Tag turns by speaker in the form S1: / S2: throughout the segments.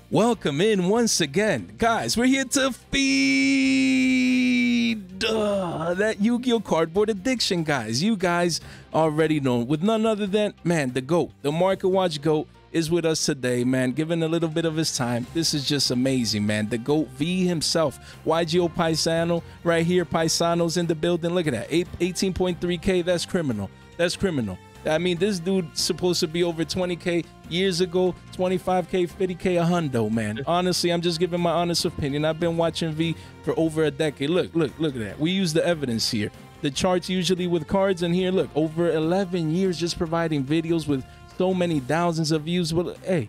S1: Welcome in once again. Guys, we're here to feed that Yu-Gi-Oh! Cardboard addiction, guys. You guys already know. With none other than, man, the GOAT, the Market Watch GOAT is with us today, man, giving a little bit of his time. This is just amazing, man. The GOAT V himself, YGO Paisano, right here. Paisano's in the building. Look at that, 18.3K. That's criminal. That's criminal. I mean, this dude's supposed to be over 20K years ago, 25K, 50K, a hundo, man. Honestly, I'm just giving my honest opinion. I've been watching V for over a decade. Look at that. We use the evidence here. The charts usually with cards, and here, look, over 11 years just providing videos with so many thousands of views. Well, hey,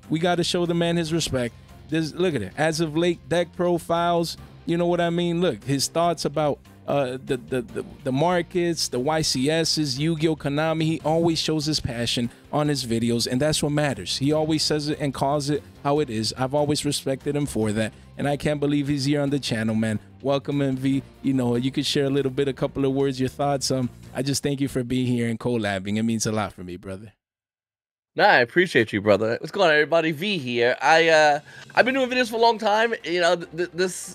S1: we got to show the man his respect. Look at it. As of late, deck profiles, you know what I mean? Look, his thoughts about the markets, the YCSs, Yu-Gi-Oh! Konami. He always shows his passion on his videos, and that's what matters. He always says it and calls it how it is. I've always respected him for that, and I can't believe he's here on the channel, man. Welcome, MV. You know, you could share a couple of words, your thoughts. I just thank you for being here and collabing. It means a lot for me, brother.
S2: Nah, I appreciate you, brother. What's going on, everybody? V here. I've been doing videos for a long time. You know,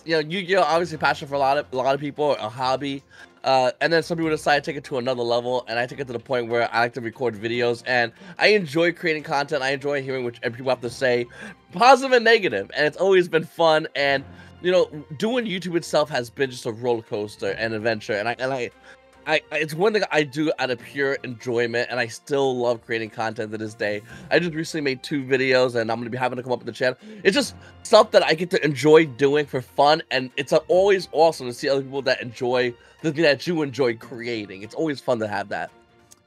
S2: Yu-Gi-Oh! Obviously passion for a lot of people, a hobby. And then some people decide to take it to another level, and I take it to the point where I like to record videos, and I enjoy creating content. I enjoy hearing what people have to say, positive and negative, and it's always been fun. And you know, doing YouTube itself has been just a roller coaster and adventure, and it's one thing I do out of pure enjoyment, and I still love creating content to this day. I just recently made 2 videos, and I'm going to be having to come up with the channel. It's just stuff that I get to enjoy doing for fun, and it's always awesome to see other people that enjoy the thing that you enjoy creating. It's always fun to have that.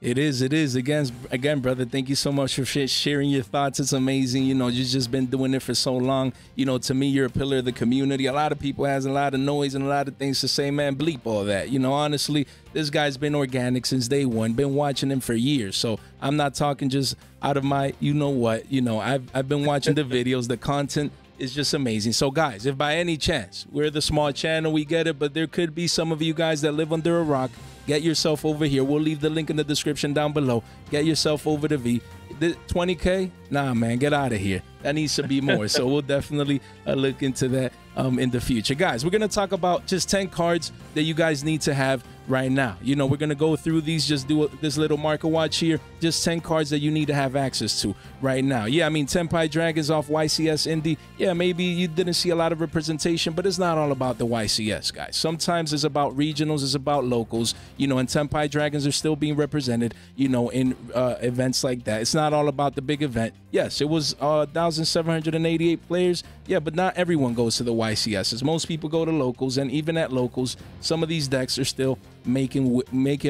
S1: It is. Again, brother, thank you so much for sharing your thoughts. It's amazing. You know, you've just been doing it for so long. You know, to me, you're a pillar of the community. A lot of people has a lot of noise and a lot of things to say, man, bleep all that. You know, honestly, this guy's been organic since day one, been watching him for years. So I'm not talking just out of my, you know what, you know, I've been watching the videos, the content is just amazing. So guys, if by any chance, we're the small channel, we get it, but there could be some of you guys that live under a rock. Get yourself over here. We'll leave the link in the description down below. Get yourself over to V. 20K? Nah, man, get out of here. That needs to be more. So we'll definitely look into that in the future. Guys, we're going to talk about just 10 cards that you guys need to have right now. You know, we're going to go through these, just do this little market watch here. Just 10 cards that you need to have access to right now. Yeah, I mean, Tenpai Dragons off YCS Indie. Yeah, maybe you didn't see a lot of representation, but it's not all about the YCS, guys. Sometimes it's about regionals, it's about locals, you know, and Tenpai Dragons are still being represented, you know, in events like that. It's not all about the big event. Yes, it was 1,788 players. Yeah, but not everyone goes to the YCSs. Most people go to locals, and even at locals, some of these decks are still making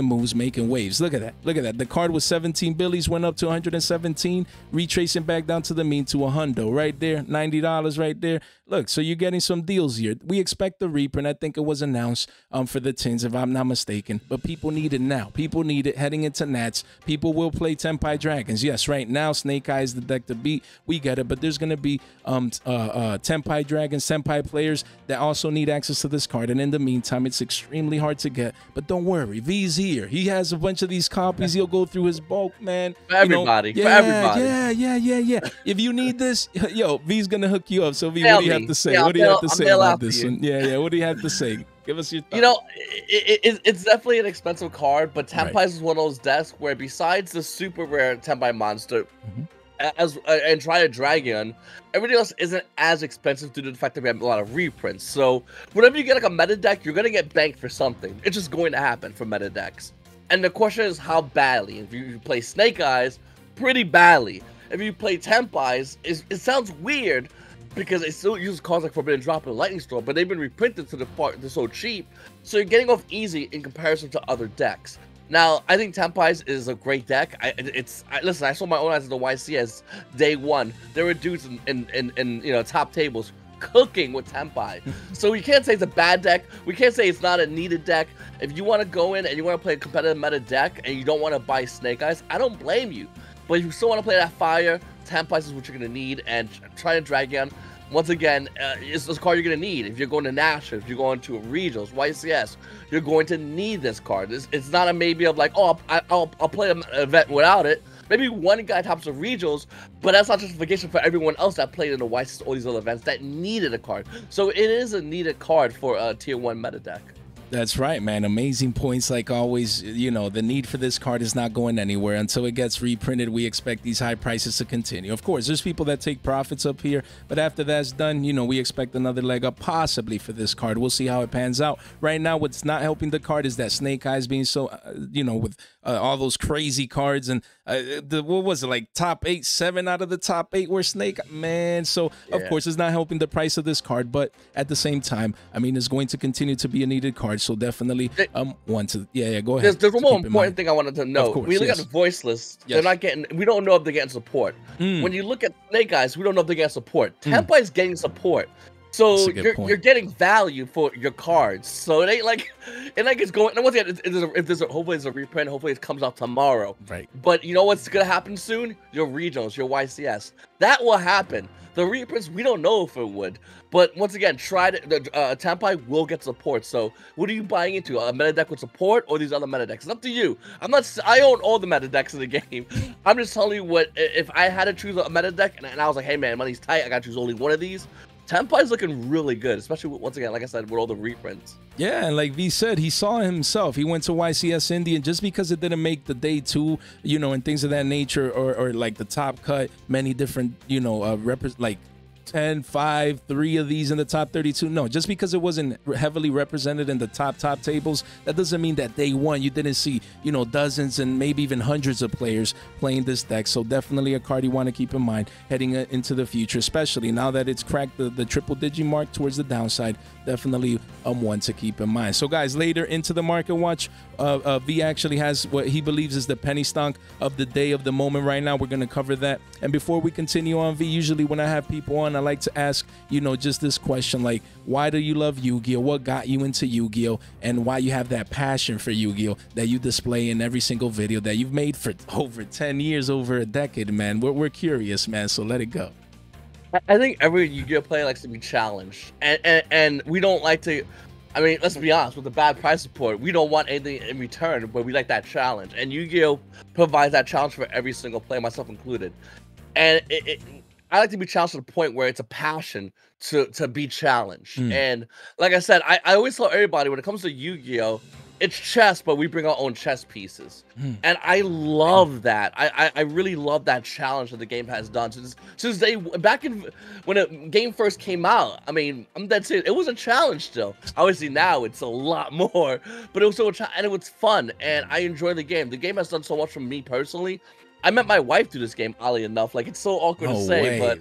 S1: moves, making waves. Look at that. Look at that. The card was 17 billies, went up to 117, retracing back down to the mean to a hundo right there, $90 right there. Look, so you're getting some deals here. We expect the reprint. I think it was announced for the tins, if I'm not mistaken, but people need it now. People need it heading into Nats. People will play Tenpai Dragons. Yes, right now Snake Eye is the deck to beat. We get it, but there's going to be Tenpai Dragons, Senpai players that also need access to this card, and in the meantime, it's extremely hard to get. But don't worry, V's here. He has a bunch of these copies. He'll go through his bulk, man.
S2: For everybody.
S1: You know,
S2: for everybody.
S1: Yeah. If you need this, yo, V's gonna hook you up. So V, what do you have to say? What do you have to say about this one? Yeah. What do you have to say? Give us your thoughts.
S2: You know, it's definitely an expensive card, but Tenpai is one of those decks where besides the super rare Tenpai monster, and Try a Dragon, everything else isn't as expensive due to the fact that we have a lot of reprints. So whenever you get like a meta deck, you're gonna get banked for something. It's just going to happen for meta decks. And the question is how badly. If you play Snake Eyes, pretty badly. If you play Tenpais, it sounds weird because they still use cards like Forbidden Drop and Lightning Storm, but they've been reprinted to the part they're so cheap, so you're getting off easy in comparison to other decks. Now, I think Tenpais is a great deck. Listen, I saw my own eyes at the YCS day one. There were dudes in you know, top tables cooking with Tenpai. So we can't say it's a bad deck. We can't say it's not a needed deck. If you want to go in and you want to play a competitive meta deck and you don't want to buy Snake Eyes, I don't blame you. But if you still want to play that fire, Tenpais is what you're going to need. And Try a Dragon, once again, it's this card you're going to need. If you're going to Nationals, if you're going to Regionals, YCS, you're going to need this card. It's not a maybe of like, oh, I'll play an event without it. Maybe one guy tops the regionals, but that's not justification for everyone else that played in the YCS, all these other events that needed a card. So it is a needed card for a tier 1 meta deck.
S1: That's right, man. Amazing points like always. You know, the need for this card is not going anywhere until it gets reprinted. We expect these high prices to continue. Of course, there's people that take profits up here, but after that's done, you know, we expect another leg up possibly for this card. We'll see how it pans out. Right now, what's not helping the card is that Snake Eyes being so, you know, with all those crazy cards and what was it, like top 8, 7 out of the top 8 were Snake, man. So of course it's not helping the price of this card, but at the same time, I mean, it's going to continue to be a needed card. So definitely go ahead.
S2: There's one more important thing I wanted to know.
S1: Course,
S2: we look at the voice list, they're not getting, we don't know if they're getting support. When you look at Snake Eyes, we don't know if they're getting support. Tenpai is getting support. So you're getting value for your cards. So it ain't like it's going. And once again, if there's hopefully it's a reprint. Hopefully it comes out tomorrow.
S1: Right.
S2: But you know what's gonna happen soon? Your regionals, your YCS. That will happen. The reprints, we don't know if it would. But once again, try to. Tenpai will get support. So what are you buying into? A meta deck with support or these other meta decks? It's up to you. I own all the meta decks in the game. I'm just telling you what. If I had to choose a meta deck and I was like, hey man, money's tight. I gotta choose only one of these. Tenpai is looking really good, especially once again, like I said, with all the reprints.
S1: Yeah, and like V said, he saw himself. He went to YCS Indy, and just because it didn't make the day 2, you know, and things of that nature, or like the top cut, many different, you know, like 10, 5, 3 of these in the top 32. No, just because it wasn't heavily represented in the top tables, that doesn't mean that day 1 you didn't see, you know, dozens and maybe even hundreds of players playing this deck. So definitely a card you want to keep in mind heading into the future, especially now that it's cracked the triple digi mark towards the downside. Definitely one to keep in mind. So guys, later into the market watch, V actually has what he believes is the penny stonk of the day, of the moment right now. We're going to cover that. And before we continue on, V, usually when I have people on, I like to ask, you know, just this question, like, why do you love Yu-Gi-Oh? What got you into Yu-Gi-Oh? And why you have that passion for Yu-Gi-Oh that you display in every single video that you've made for over 10 years, over a decade, man. We're curious, man, so let it go.
S2: I think every Yu-Gi-Oh player likes to be challenged, and we don't like to. I mean, let's be honest. With the bad price support, we don't want anything in return, but we like that challenge. And Yu-Gi-Oh provides that challenge for every single player, myself included. And I like to be challenged to the point where it's a passion to be challenged. And like I said, I always tell everybody when it comes to Yu-Gi-Oh, it's chess, but we bring our own chess pieces. And I love that. I really love that challenge that the game has done since back in when the game first came out. I mean, I'm dead serious. It was a challenge still. Obviously now it's a lot more, but it was still a challenge, and it was fun, and I enjoy the game. The game has done so much for me personally. I met my wife through this game, oddly enough. Like, it's so awkward to say, but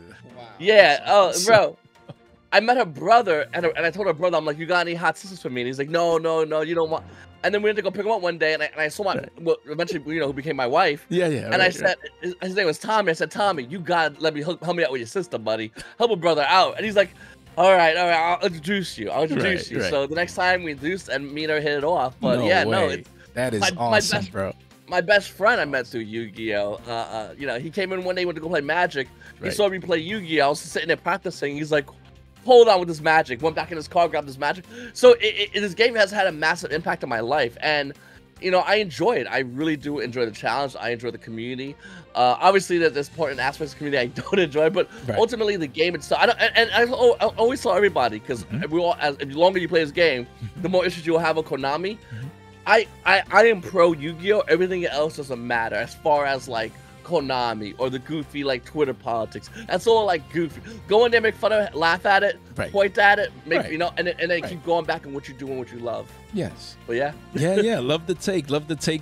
S2: yeah. Oh, bro. I met her brother, and I told her brother, I'm like, you got any hot sisters for me? And he's like, no, you don't want. And then we went to go pick him up one day, and I saw well, eventually, you know, who became my wife.
S1: Yeah.
S2: And I said, his name was Tommy. I said, Tommy, you gotta let me help me out with your sister, buddy. Help a brother out. And he's like, all right, I'll introduce you. So the next time we introduced and me and her hit it off. But
S1: that is awesome, bro.
S2: My best friend I met through Yu-Gi-Oh. You know, he came in one day, went to go play Magic. He saw me play Yu-Gi-Oh. I was sitting there practicing. He's like, hold on with this Magic. Went back in his car, grabbed this Magic. So this game has had a massive impact on my life. And, you know, I enjoy it. I really do enjoy the challenge. I enjoy the community. Obviously, there's important aspects of the community I don't enjoy, but ultimately the game itself. I always tell everybody, because the longer you play this game, the more issues you'll have with Konami. I am pro Yu-Gi-Oh. Everything else doesn't matter as far as like Konami or the goofy like Twitter politics. That's all like goofy. Go in there, make fun of it, laugh at it, point at it, make you know, and then keep going back on what you do and what you love.
S1: Yes.
S2: But yeah.
S1: yeah. Love the take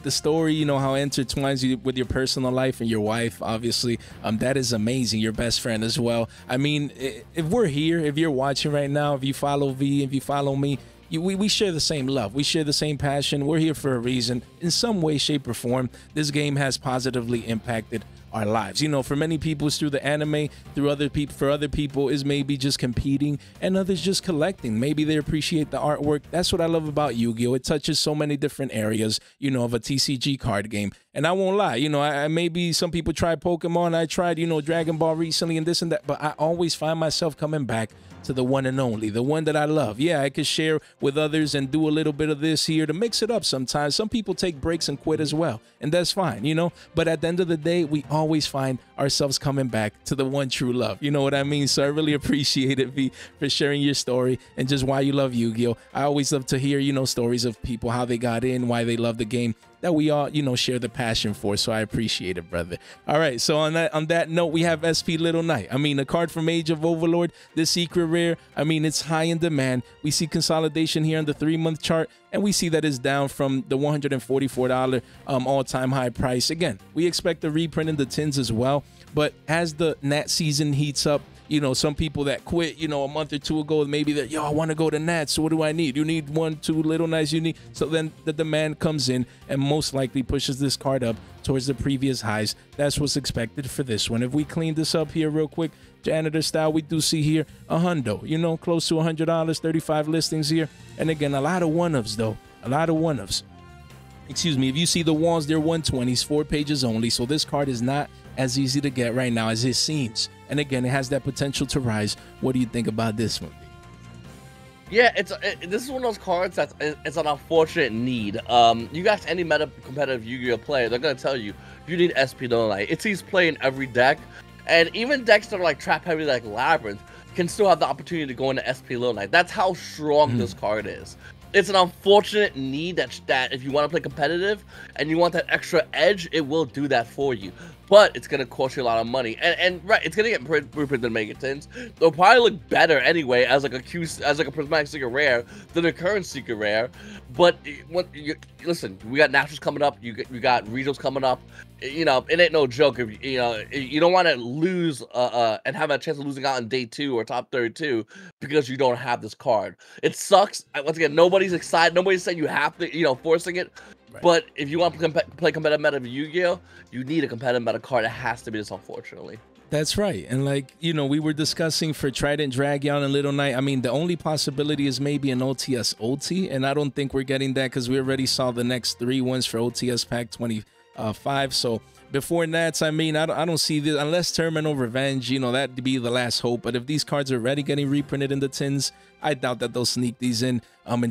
S1: the story. You know how it intertwines you with your personal life and your wife. Obviously, that is amazing. Your best friend as well. I mean, if we're here, if you're watching right now, if you follow V, if you follow me. We share the same love. We share the same passion. We're here for a reason. In some way, shape, or form, this game has positively impacted our lives. You know, for many people, it's through the anime. For other people, is maybe just competing, and others just collecting. Maybe they appreciate the artwork. That's what I love about Yu-Gi-Oh! It touches so many different areas, you know, of a TCG card game. And I won't lie, you know, I maybe some people tried Pokemon, I tried, you know, Dragon Ball recently and this and that, but I always find myself coming back to the one and only, the one that I love. Yeah, I could share with others and do a little bit of this here to mix it up sometimes. Some people take breaks and quit as well, and that's fine, you know? But at the end of the day, we always find ourselves coming back to the one true love. You know what I mean? So I really appreciate it, V, for sharing your story and just why you love Yu-Gi-Oh! I always love to hear, you know, stories of people, how they got in, why they love the game, that we all, you know, share the passion for. So I appreciate it, brother. All right, so on that note, we have SP Little Knight. I mean, a card from Age of Overlord, this secret rare. I mean, it's high in demand. We see consolidation here on the 3-month chart, and we see that it's down from the $144 all-time high price. Again, we expect a reprint in the tins as well, but as the Nat season heats up, you know, some people that quit, you know, a month or two ago, maybe that, yo, I want to go to Nats. So what do I need? You need 1, 2 Little Knights. You need. So then the demand comes in and most likely pushes this card up towards the previous highs. That's what's expected for this one. If we clean this up here real quick, janitor style, we do see here a hundo, you know, close to $100, 35 listings here. And again, a lot of one-ofs though, a lot of one-ofs. Excuse me, if you see the walls, they're 120s, 4 pages only. So this card is not as easy to get right now as it seems. And again, it has that potential to rise. What do you think about this one?
S2: Yeah, this is one of those cards that's it's an unfortunate need. You guys, any meta competitive Yu-Gi-Oh player, they're gonna tell you need SP Little Knight. It sees play in every deck, and even decks that are like trap heavy like Labyrinth can still have the opportunity to go into SP Little Knight. That's how strong this card is. It's an unfortunate need that if you want to play competitive and you want that extra edge, it will do that for you. But it's going to cost you a lot of money. And right, it's going to get reprinted in Mega Tins. They'll probably look better anyway as like a Prismatic Secret Rare than a current Secret Rare. But listen, we got Nationals coming up. You got Regionals coming up. You know, it ain't no joke. If you don't want to lose and have a chance of losing out on day 2 or top 32 because you don't have this card. It sucks. Once again, nobody's excited. Nobody's saying you have to, forcing it. Right. But if you want to play competitive meta of Yu-Gi-Oh, you need a competitive meta card. It has to be this, unfortunately.
S1: That's right. And like, we were discussing for Trident, Dragyon, and Little Knight. I mean, the only possibility is maybe an OTS OT, and I don't think we're getting that because we already saw the next 3 ones for OTS Pack 25. So before Nats, I mean, I don't see this unless Terminal Revenge, that'd be the last hope. But if these cards are already getting reprinted in the tins, I doubt that they'll sneak these in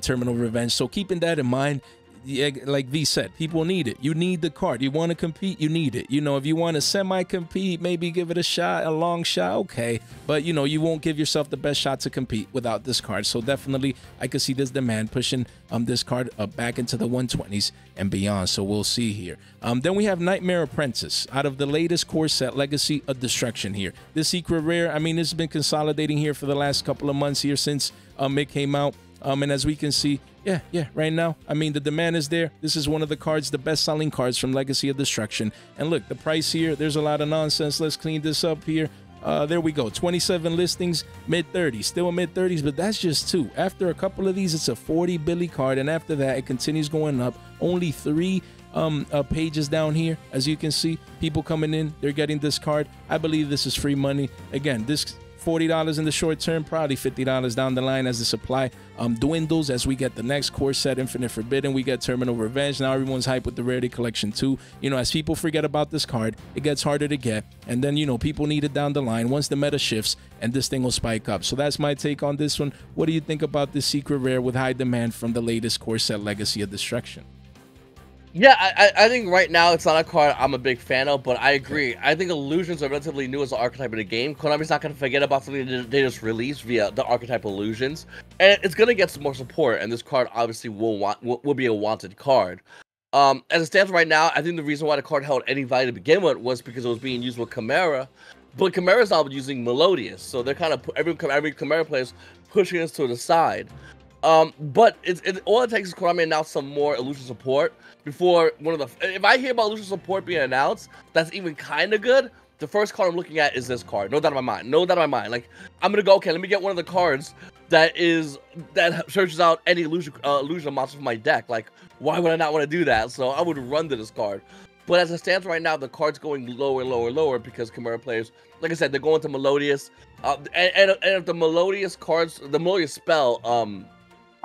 S1: Terminal Revenge. So keeping that in mind, yeah, like V said, people need it. You need the card. You want to compete, you need it. If you want to semi-compete, maybe give it a shot, a long shot, okay. But, you won't give yourself the best shot to compete without this card. So definitely, I could see this demand pushing this card back into the 120s and beyond. So we'll see here. Then we have Nightmare Apprentice out of the latest core set, Legacy of Destruction here. This secret rare, I mean, it's been consolidating here for the last couple of months here since it came out. And as we can see, yeah, right now, I mean, the demand is there. This is one of the cards, the best-selling cards from Legacy of Destruction. And look, the price here, there's a lot of nonsense. Let's clean this up here. There we go, 27 listings, mid-30s, still mid-30s, but that's just 2. After a couple of these, it's a 40 Billy card, and after that, it continues going up. Only 3 pages down here, as you can see, people coming in, they're getting this card. I believe this is free money. Again, this $40 in the short term, probably $50 down the line as the supply dwindles, as we get the next core set, Infinite Forbidden, we get Terminal Revenge. Now everyone's hyped with the Rarity Collection too. As people forget about this card, it gets harder to get, and then people need it down the line once the meta shifts, and this thing will spike up. So that's my take on this one. What do you think about this secret rare with high demand from the latest core set, Legacy of Destruction?
S2: Yeah, I think right now it's not a card I'm a big fan of, but I agree. I think illusions are relatively new as an archetype in the game. Konami's not going to forget about something they just released via the archetype illusions, and it's going to get some more support. And this card obviously will be a wanted card. As it stands right now, I think the reason why the card held any value to begin with was because it was being used with Chimera, but Chimera's now using Melodious, so they're kind of every Chimera player is pushing this to the side. But all it takes is Konami announce some more illusion support before if I hear about illusion support being announced, that's even kind of good. The first card I'm looking at is this card. No doubt in my mind. Like, I'm gonna go, okay, let me get one of the cards that searches out any illusion monster from my deck. Like, why would I not want to do that? So I would run to this card. But as it stands right now, the card's going lower because Chimera players, like I said, they're going to Melodious. And if the Melodious cards, the Melodious spell,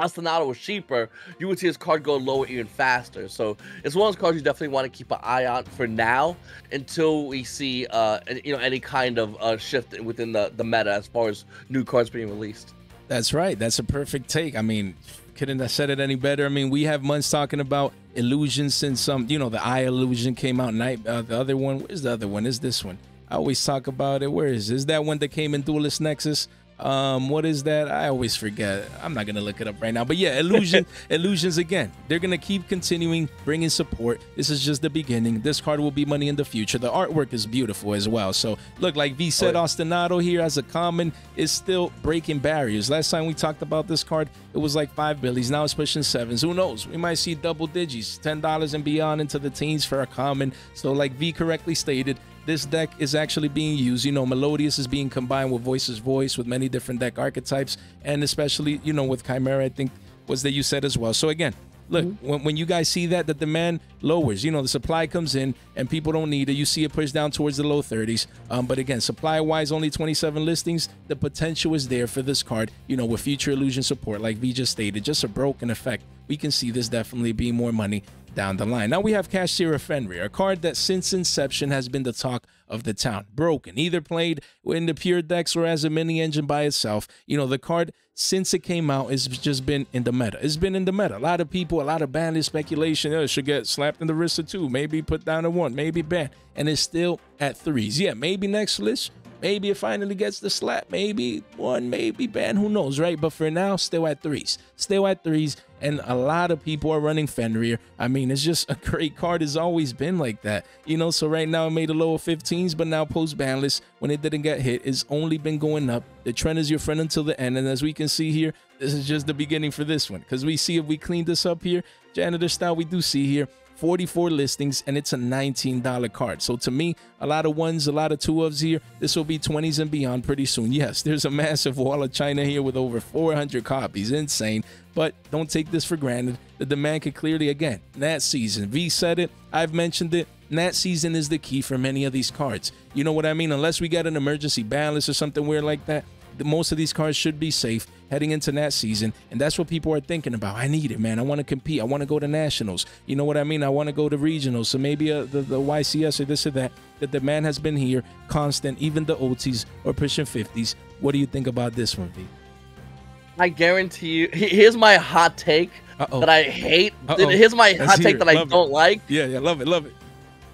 S2: Ostinato was cheaper, you would see his card go lower even faster. So it's one of those cards you definitely want to keep an eye on for now until we see any kind of shift within the meta as far as new cards being released.
S1: That's right. That's a perfect take. I mean, couldn't have said it any better. I mean, we have months talking about illusions since the Eye illusion came out. The other one, where's the other one? Is this one? I always talk about it. Where is that one that came in Duelist Nexus? What is that? I always forget. I'm not gonna look it up right now, but yeah, illusions again. They're gonna keep continuing bringing support. This is just the beginning. This card will be money in the future. The artwork is beautiful as well. So look, like V said, Ostinato here as a common is still breaking barriers. Last time we talked about this card, it was like 5 billies. Now it's pushing 7s. Who knows? We might see double digits, $10 and beyond into the teens for a common. So like V correctly stated, this deck is actually being used. Melodious is being combined with Voice's Voice with many different deck archetypes, and especially, with Chimera, I think was that you said as well. So again, look, when you guys see that the demand lowers, the supply comes in and people don't need it. You see it push down towards the low 30s. But again, supply-wise, only 27 listings. The potential is there for this card, with future illusion support, like V just stated, just a broken effect. We can see this definitely being more money down the line. Now we have Kashtira Fenrir, a card that since inception has been the talk of the town. Broken, either played in the pure decks or as a mini engine by itself. The card since it came out has just been in the meta. It's been in the meta. A lot of people, a lot of ban list speculation. It should get slapped in the wrist of 2, maybe put down to 1, maybe ban, and it's still at 3s. Yeah, maybe next list. Maybe it finally gets the slap. Maybe 1, maybe ban. Who knows, right? But for now, still at 3s. Still at 3s. And a lot of people are running Fenrir. I mean, it's just a great card. It's always been like that. So right now it made a low of 15s, but now post-ban list, when it didn't get hit, it's only been going up. The trend is your friend until the end. And as we can see here, this is just the beginning for this one. Because we see if we clean this up here, janitor style, we do see here 44 listings, and it's a $19 card. So to me, a lot of 1s, a lot of 2-ofs here. This will be 20s and beyond pretty soon. Yes, there's a massive wall of China here with over 400 copies. Insane. But don't take this for granted. The demand could clearly, again, Nat season. V said it. I've mentioned it. Nat season is the key for many of these cards. You know what I mean? Unless we get an emergency ban list or something weird like that, most of these cards should be safe heading into Nat season, and that's what people are thinking about. I need it, man. I want to compete. I want to go to nationals. You know what I mean? I want to go to regionals. So maybe the YCS or this or that. The demand has been here, constant. Even the OTs are pushing 50s. What do you think about this one, V?
S2: I guarantee you. Here's my hot take that I hate. Here's my hot take that I don't like.
S1: Yeah, love it.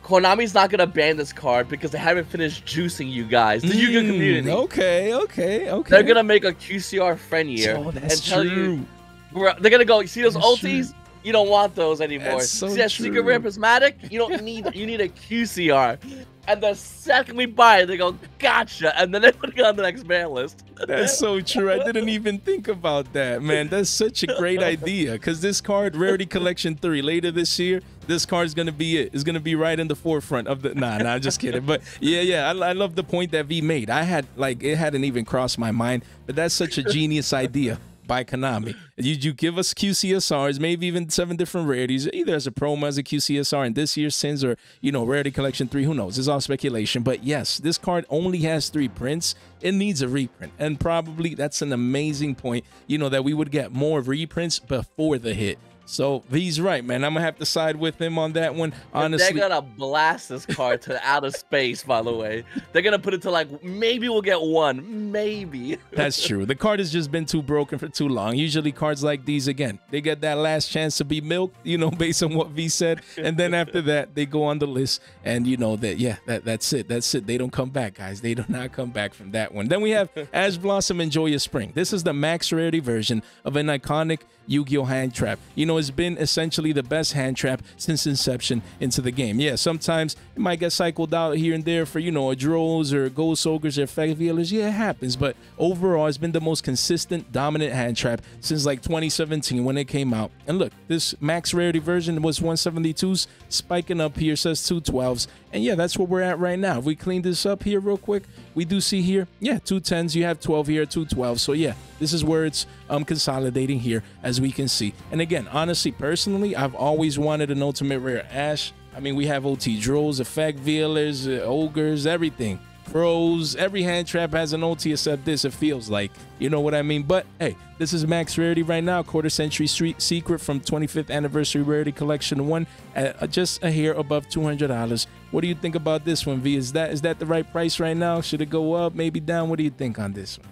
S2: Konami's not gonna ban this card because they haven't finished juicing you guys, the Yu-Gi-Oh community.
S1: Okay.
S2: They're gonna make a QCR Fenrir and tell you, they're gonna go, you see those ultis? You don't want those anymore.
S1: So
S2: see that Secret Rare Prismatic? You don't need. You need a QCR. And the second we buy it, they go, gotcha, and then they put it on the next ban list.
S1: That's so true. I didn't even think about that, man. That's such a great idea, because this card, Rarity Collection 3, later this year, this card is going to be it. It's going to be right in the forefront of the... Nah, I'm just kidding. But yeah, I love the point that V made. It hadn't even crossed my mind, but that's such a genius idea by Konami. You give us QCSRs, maybe even 7 different rarities, either as a promo, as a QCSR in this year's Sins, or, Rarity Collection 3, who knows? It's all speculation. But yes, this card only has 3 prints. It needs a reprint. And probably that's an amazing point, that we would get more reprints before the hit. So V's right, man. I'm gonna have to side with him on that one. Honestly,
S2: they're gonna blast this card to outer space. By the way, they're gonna put it to maybe we'll get 1, maybe.
S1: That's true. The card has just been too broken for too long. Usually cards like these, again, they get that last chance to be milked, based on what V said, and then after that they go on the list, and that's it. That's it. They don't come back, guys. They do not come back from that one. Then we have Ash Blossom and Joyous Spring. This is the max rarity version of an iconic Yu-Gi-Oh hand trap. It's been essentially the best hand trap since inception into the game. Yeah, sometimes it might get cycled out here and there for, a Drows or Ghost Ogres or Effect Veilers. Yeah, it happens. But overall, it's been the most consistent, dominant hand trap since 2017 when it came out. And look, this max rarity version was 172s, spiking up here, says 212s. And yeah, that's where we're at right now. If we clean this up here real quick, we do see here, 210s, you have 12 here, 212. So yeah, this is where it's consolidating here, as we can see. And again, honestly, personally, I've always wanted an ultimate rare Ash. I mean, we have OT Drows, Effect Veilers, Ogres, everything. Pros, every hand trap has an OT except this, it feels like. You know what I mean? But hey, this is max rarity right now. Quarter Century Street Secret from 25th Anniversary Rarity Collection 1 at just a hair above $200. What do you think about this one, V? Is that the right price right now? Should it go up, maybe down? What do you think on this one?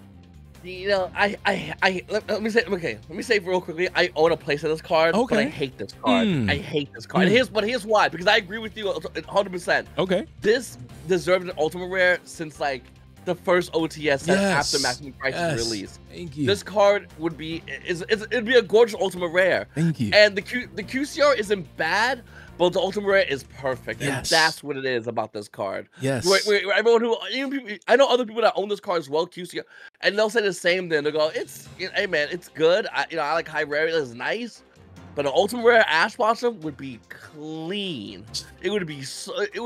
S2: You know, let me say real quickly. I own a place of this card, but I hate this card. I hate this card. And here's why. Because I agree with you 100%.
S1: Okay.
S2: This deserved an ultimate rare since like the first OTS after Maximum Crisis release.
S1: Thank you.
S2: This card would be it'd be a gorgeous ultimate rare.
S1: Thank you.
S2: And the QCR isn't bad, but the ultimate rare is perfect. And that's what it is about this card.
S1: Yes.
S2: Everyone who, I know other people that own this card as well, QCR, and they'll say the same thing. They'll go, hey man, it's good. I like high rarity, it's nice. But an ultimate rare Ash Blossom would be clean. It would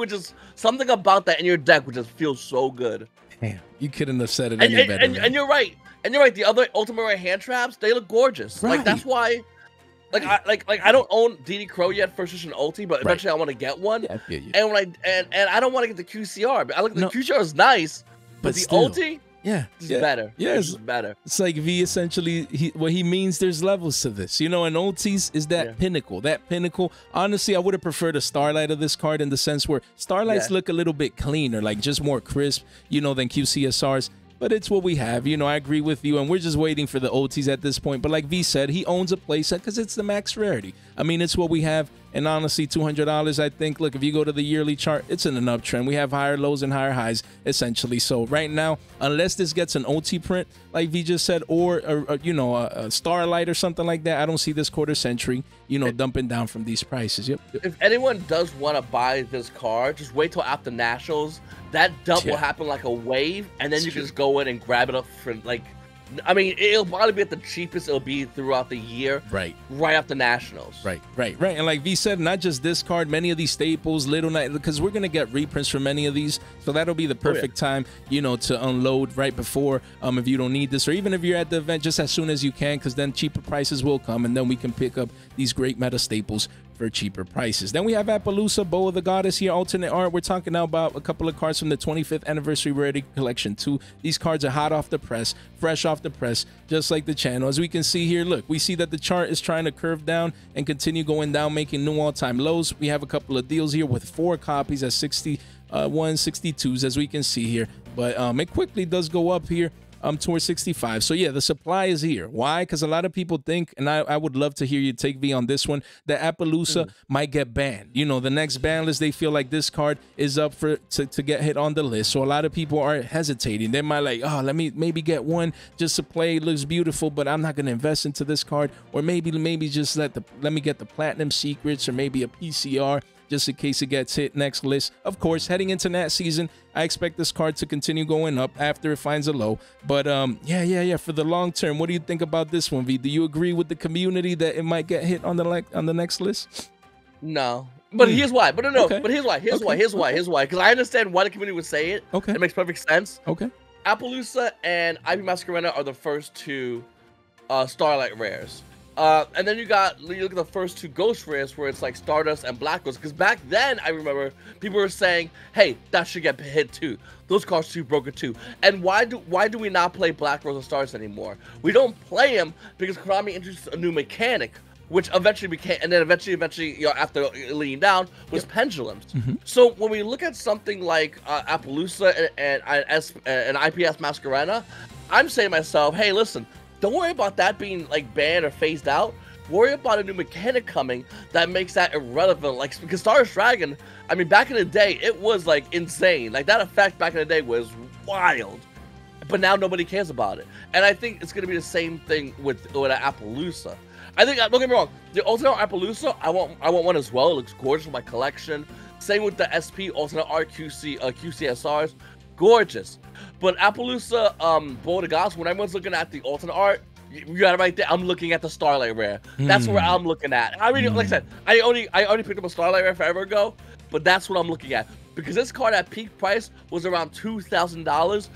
S2: just, something about that in your deck would just feel so good.
S1: Damn, you couldn't have said it any better.
S2: And you're right. And you're right. The other ultimate rare hand traps, they look gorgeous.
S1: Right.
S2: Like that's why. I don't own DD Crow yet, first edition ulti, but eventually I want to get one. Yeah, I feel you. And I don't want to get the QCR, but I look the QCR is nice, but the ulti, is better.
S1: Yeah,
S2: it's better.
S1: It's like V essentially. What he means, there's levels to this. You know, and ultis is that pinnacle. That pinnacle. Honestly, I would have preferred a Starlight of this card in the sense where Starlights look a little bit cleaner, like just more crisp, you know, than QCSRs. But it's what we have. You know, I agree with you, and we're just waiting for the OTs at this point. But like V said, he owns a playset because it's the max rarity. I mean, it's what we have. And honestly, $200, I think, look, if you go to the yearly chart, it's in an uptrend. We have higher lows and higher highs, essentially. So right now, unless this gets an OT print, like V just said, or a Starlight or something like that, I don't see this quarter century, dumping down from these prices. Yep.
S2: If anyone does want to buy this card, just wait till after Nationals. That dump will happen like a wave, and then you can just go in and grab it up for like. I mean, it'll probably be at the cheapest it'll be throughout the year. Right after Nationals. Right.
S1: And like V said, not just this card, many of these staples, Little Night, because we're going to get reprints for many of these. So that'll be the perfect time, to unload right before, if you don't need this, or even if you're at the event, just as soon as you can, because then cheaper prices will come, and then we can pick up these great meta staples for cheaper prices. Then we have Appaloosa, Bow of the Goddess here, alternate art. We're talking now about a couple of cards from the 25th Anniversary Rarity Collection 2. These cards are hot off the press, fresh off the press, just like the channel. As we can see here, look, we see that the chart is trying to curve down and continue going down, making new all-time lows. We have a couple of deals here with 4 copies at 6162s, as we can see here. But it quickly does go up here towards 65. So yeah, the supply is here. Why? Because a lot of people think, and I would love to hear you take V on this one, that Appaloosa might get banned. The next ban list, they feel like this card is up to get hit on the list. So a lot of people are hesitating. They might like, oh, let me maybe get one just to play. It looks beautiful, but I'm not going to invest into this card. Or maybe just let me get the Platinum Secrets, or maybe a PCR, just in case it gets hit next list. Of course, heading into that season, I expect this card to continue going up after it finds a low. But yeah, for the long term, what do you think about this one, V? Do you agree with the community that it might get hit on the next list?
S2: No. But here's why. But no. Okay. But here's why. Here's why. Because I understand why the community would say it. Okay. It makes perfect sense.
S1: Okay.
S2: Appaloosa and Ivy Masquerena are the first 2 Starlight rares. And then you look at the first 2 Ghost rares where it's like Stardust and Black Ghost. Because back then, I remember people were saying, hey, that should get hit too. Those cards too broken too. And why do we not play Black Rose and Stardust anymore? We don't play them because Konami introduced a new mechanic, which eventually became, and then eventually, after leaning down, was pendulums. So when we look at something like Appaloosa and IPS Masquerena, I'm saying to myself, hey, listen, don't worry about that being like banned or phased out. Worry about a new mechanic coming that makes that irrelevant. Like, because Stardust Dragon, I mean, back in the day, it was like insane. Like that effect back in the day was wild. But now nobody cares about it. And I think it's gonna be the same thing with Appaloosa. I think, don't get me wrong, the alternate Appaloosa, I want one as well. It looks gorgeous for my collection. Same with the SP alternate QCSRs, gorgeous. But Appaloosa, Bow of the Goddess, when everyone's looking at the alternate art, you got it right there. I'm looking at the Starlight rare. That's where I'm looking at. I mean, like I said, I only picked up a Starlight rare forever ago, but that's what I'm looking at because this card at peak price was around $2,000.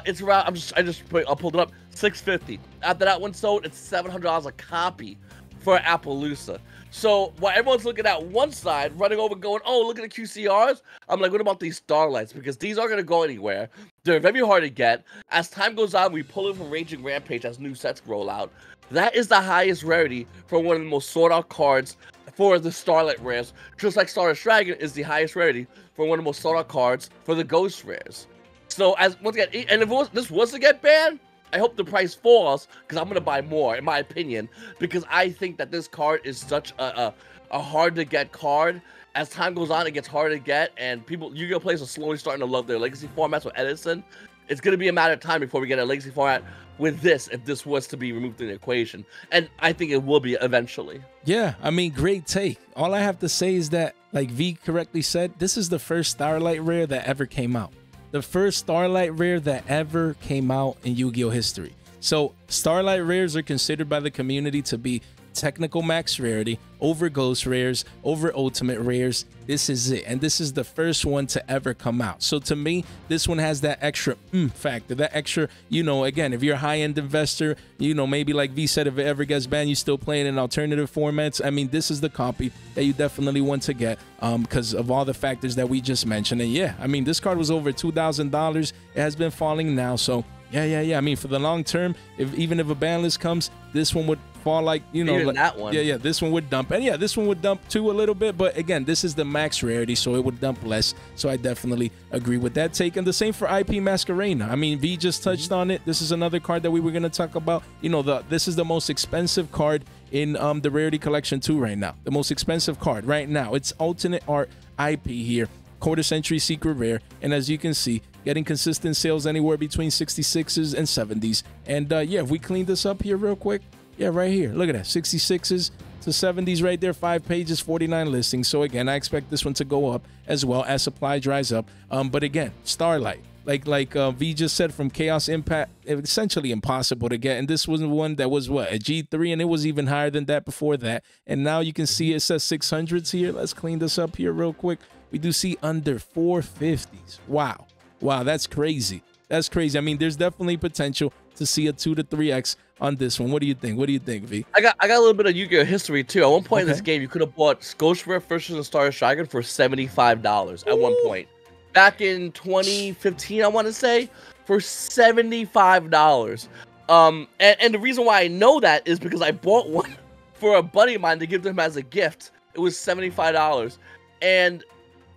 S2: It's around. I pulled it up, $650. After that one sold, it's $700 a copy. for Appaloosa. So while everyone's looking at one side, running over going, oh, look at the QCRs, I'm like, what about these Starlights? Because these aren't going to go anywhere. They're very hard to get. As time goes on, we pull in from Raging Rampage as new sets roll out. That is the highest rarity for one of the most sought out cards for the Starlight rares. Just like Stardust Dragon is the highest rarity for one of the most sought out cards for the Ghost rares. So as once again, and if this was to get banned, I hope the price falls because I'm gonna buy more, in my opinion, because I think that this card is such a hard to get card. As time goes on, it gets harder to get, and Yu-Gi-Oh players are slowly starting to love their legacy formats with Edison. It's gonna be a matter of time before we get a legacy format with this, if this was to be removed from the equation, and I think it will be eventually.
S1: Yeah, I mean, great take. All I have to say is that, like V correctly said, this is the first Starlight rare that ever came out. The first Starlight rare that ever came out in Yu-Gi-Oh history. So Starlight rares are considered by the community to be technical max rarity over Ghost rares, over Ultimate rares. This is it, and this is the first one to ever come out. So to me, this one has that extra factor, that extra, you know, again, if you're a high-end investor, you know, maybe like V said, if it ever gets banned, you still playing in alternative formats. I mean, this is the copy that you definitely want to get because of all the factors that we just mentioned. And yeah, I mean, this card was over $2,000. It has been falling now, so yeah. I mean, for the long term, even if a ban list comes, this one would fall like, you know, like,
S2: that one.
S1: Yeah, this one would dump. And yeah, this one would dump too a little bit. But again, this is the max rarity, so it would dump less. So I definitely agree with that take. And the same for IP Masquerena. I mean, V just touched on it. This is another card that we were going to talk about. You know, this is the most expensive card in the Rarity Collection 2 right now. The most expensive card right now. It's alternate art IP here. Quarter century secret rare, and as you can see, getting consistent sales anywhere between 66s and 70s. And yeah, if we clean this up here real quick, yeah, right here, look at that, 66s to 70s right there, 5 pages, 49 listings. So again, I expect this one to go up as well as supply dries up. But again, Starlight, like V just said, from Chaos Impact, essentially impossible to get. And this was one that was what, a G3, and it was even higher than that before that. And now you can see it says 600s here. Let's clean this up here real quick. We do see under 450s. Wow, that's crazy. That's crazy. I mean, there's definitely potential to see a 2 to 3x on this one. What do you think? What do you think, V?
S2: I got a little bit of Yu-Gi-Oh history too. At one point in this game, you could have bought Ghost Rare First and Stardust Dragon for $75 at one point. Back in 2015, I want to say, for $75. And the reason why I know that is because I bought one for a buddy of mine to give to him as a gift. It was $75. And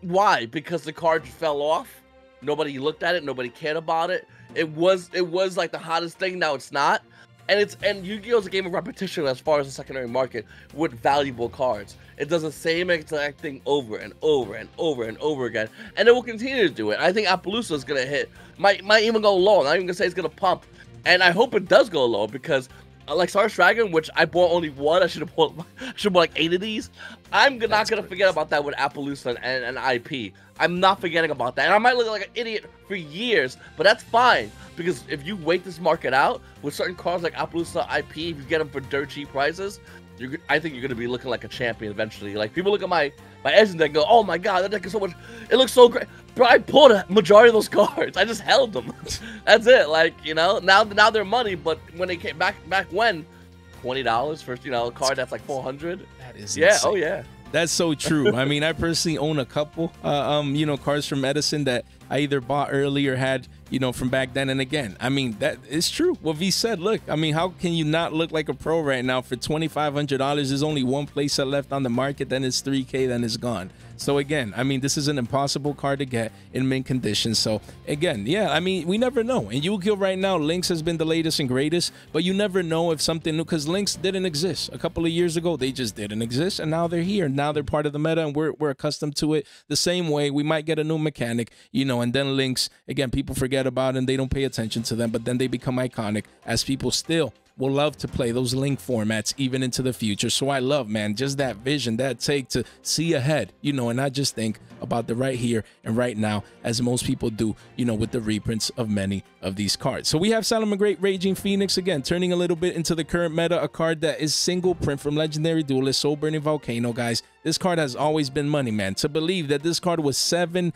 S2: why? Because the card fell off. Nobody looked at it. Nobody cared about it. It was like the hottest thing. Now it's not. And Yu-Gi-Oh is a game of repetition as far as the secondary market with valuable cards. It does the same exact thing over and over and over and over again, and it will continue to do it. I think Appaloosa is gonna hit. Might even go low. I'm not even gonna say it's gonna pump, and I hope it does go low because. Like Stardust Dragon, which I bought only one. I should have bought like 8 of these. I'm not gonna forget about that with Appaloosa and IP. I'm not forgetting about that. And I might look like an idiot for years, but that's fine because if you wait this market out with certain cards like Appaloosa IP, if you get them for dirt cheap prices, I think you're gonna be looking like a champion eventually. Like people look at my Edge deck and go, "Oh my god, that deck is so much. It looks so great." Bro, I pulled a majority of those cards. I just held them. That's it. Like, you know, now they're money, but when they came back when $20 for, you know, a card that's like 400.
S1: That is
S2: insane. Oh yeah.
S1: That's so true. I mean, I personally own a couple you know, cards from Edison that I either bought early or had, you know, from back then. And again, I mean, that is true. What V said, look, I mean, how can you not look like a pro right now for $2,500? There's only one playset left on the market, then it's $3K, then it's gone. So again, I mean, this is an impossible card to get in mint condition. So again, yeah, I mean, we never know. In Yu-Gi-Oh right now, Lynx has been the latest and greatest, but you never know if something new, because Lynx didn't exist a couple of years ago. They just didn't exist, and now they're here. Now they're part of the meta, and we're accustomed to it. The same way we might get a new mechanic, you know, and then Lynx, again, people forget about it and they don't pay attention to them, but then they become iconic as people still will love to play those link formats even into the future. So I love, man, just that vision, that take to see ahead, you know, and not just think about the right here and right now, as most people do, you know, with the reprints of many of these cards. So we have Salamangreat Great Raging Phoenix, again, turning a little bit into the current meta, a card that is single print from Legendary Duelist, Soul Burning Volcano, guys. This card has always been money, man. To believe that this card was $7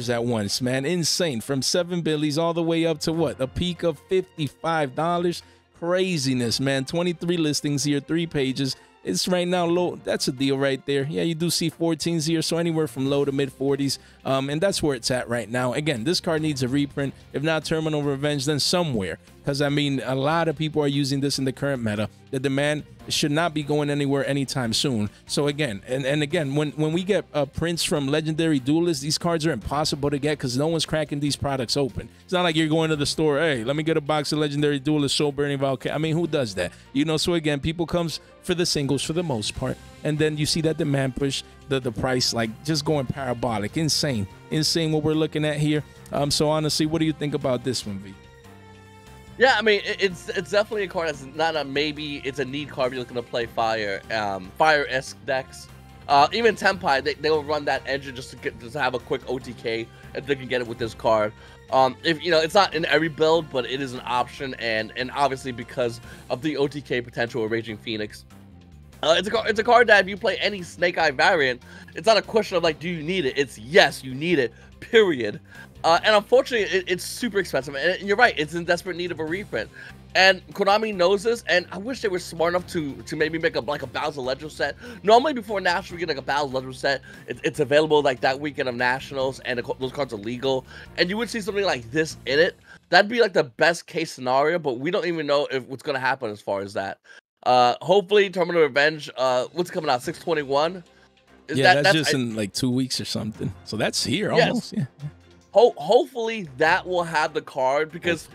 S1: at once, man, insane. From 7 billies all the way up to what? A peak of $55. Craziness, man. 23 listings here, 3 pages, it's right now low. That's a deal right there. Yeah, you do see 14s here, so anywhere from low to mid 40s, and that's where it's at right now. Again, this card needs a reprint. If not Terminal Revenge, then somewhere, because I mean, a lot of people are using this in the current meta. The demand should not be going anywhere anytime soon. So again, and again, when we get prints from Legendary Duelists, these cards are impossible to get because no one's cracking these products open. It's not like you're going to the store, hey, let me get a box of Legendary Duelist, Soul Burning Volcano. I mean, who does that? You know, so again, people comes for the singles for the most part, and then you see that demand push, the price like just going parabolic. Insane what we're looking at here. So honestly, what do you think about this one, V?
S2: Yeah, I mean, it's definitely a card that's not a maybe, it's a need card if you're looking to play fire-esque decks. Even Tenpai, they will run that engine just to have a quick OTK if they can get it with this card. If you know, it's not in every build, but it is an option, and obviously because of the OTK potential of Raging Phoenix. It's a card that if you play any Snake Eye variant, it's not a question of like, do you need it? It's yes, you need it, period. And unfortunately, it's super expensive. And you're right, it's in desperate need of a reprint. And Konami knows this, and I wish they were smart enough to maybe make like a Battles of Legends set. Normally, before Nationals, we get like a Battles of Legends set. It's available like that weekend of Nationals, and those cards are legal. And you would see something like this in it. That'd be like the best case scenario, but we don't even know what's going to happen as far as that. Hopefully, Terminal Revenge, what's coming out, 6/21?
S1: That's just in like 2 weeks or something. So that's here almost, yeah.
S2: Hopefully that will have the card, because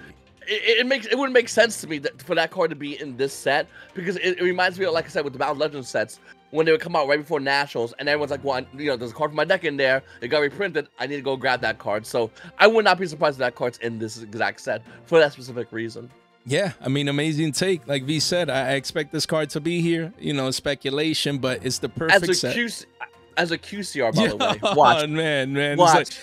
S2: it wouldn't make sense to me for that card to be in this set, because it reminds me of, like I said, with the Battle Legends sets, when they would come out right before Nationals, and everyone's like, well, you know, there's a card for my deck in there, it got reprinted, I need to go grab that card. So I would not be surprised if that card's in this exact set for that specific reason.
S1: Yeah, I mean, amazing take. Like V said, I expect this card to be here. You know, speculation, but it's the perfect set.
S2: As a QCR, by the way. Watch.
S1: Oh, man.
S2: Watch.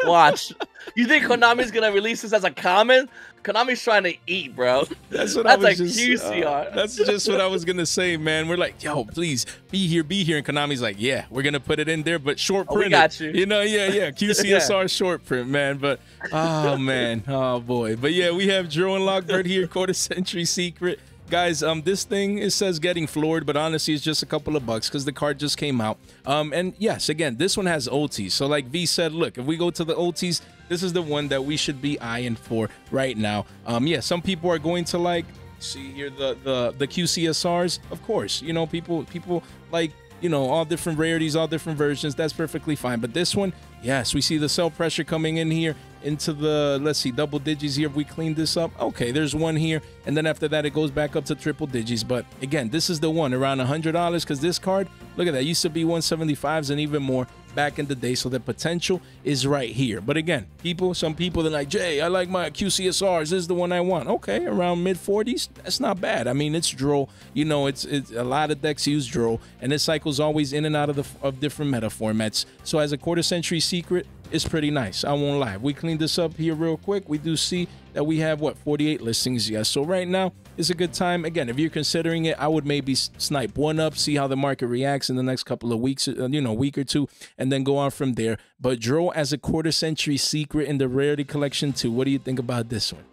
S2: Watch. You think Konami's going to release this as a common? Konami's trying to eat, bro.
S1: That's what
S2: that's
S1: I was
S2: a QCR.
S1: That's just what I was going to say, man. We're like, yo, please, be here. And Konami's like, yeah, we're going to put it in there, but short print.
S2: We got you.
S1: You know, yeah. QCSR short print, man. But, oh, man. Oh, boy. But, yeah, we have Droll and Lockbird here, Quarter Century Secret. Guys, this thing, it says getting floored, but honestly, it's just a couple of bucks because the card just came out. And yes, again, this one has OTs. So like V said, look, if we go to the OTs, this is the one that we should be eyeing for right now. Yeah, some people are going to like, see here, the QCSRs. Of course, you know, people like, you know, all different rarities, all different versions. That's perfectly fine. But this one, yes, we see the sell pressure coming in here into the, let's see, double digits here. If we clean this up, okay, there's one here, and then after that it goes back up to triple digits. But again, this is the one around $100, because this card, look at that, used to be 175s and even more back in the day. So the potential is right here. But again, some people, they're like, Jay, I like my QCSRs, this is the one I want. Okay, around mid 40s, that's not bad. I mean, it's Droll, you know, it's a lot of decks use Droll, and it cycles always in and out of different meta formats. So as a Quarter Century Secret, it's pretty nice, I won't lie. We cleaned this up here real quick. We do see that we have, what, 48 listings? Yes. So right now is a good time. Again, if you're considering it, I would maybe snipe one up, see how the market reacts in the next couple of weeks, you know, week or two, and then go on from there. But Droll as a Quarter Century Secret in the Rarity Collection too. What do you think about this one?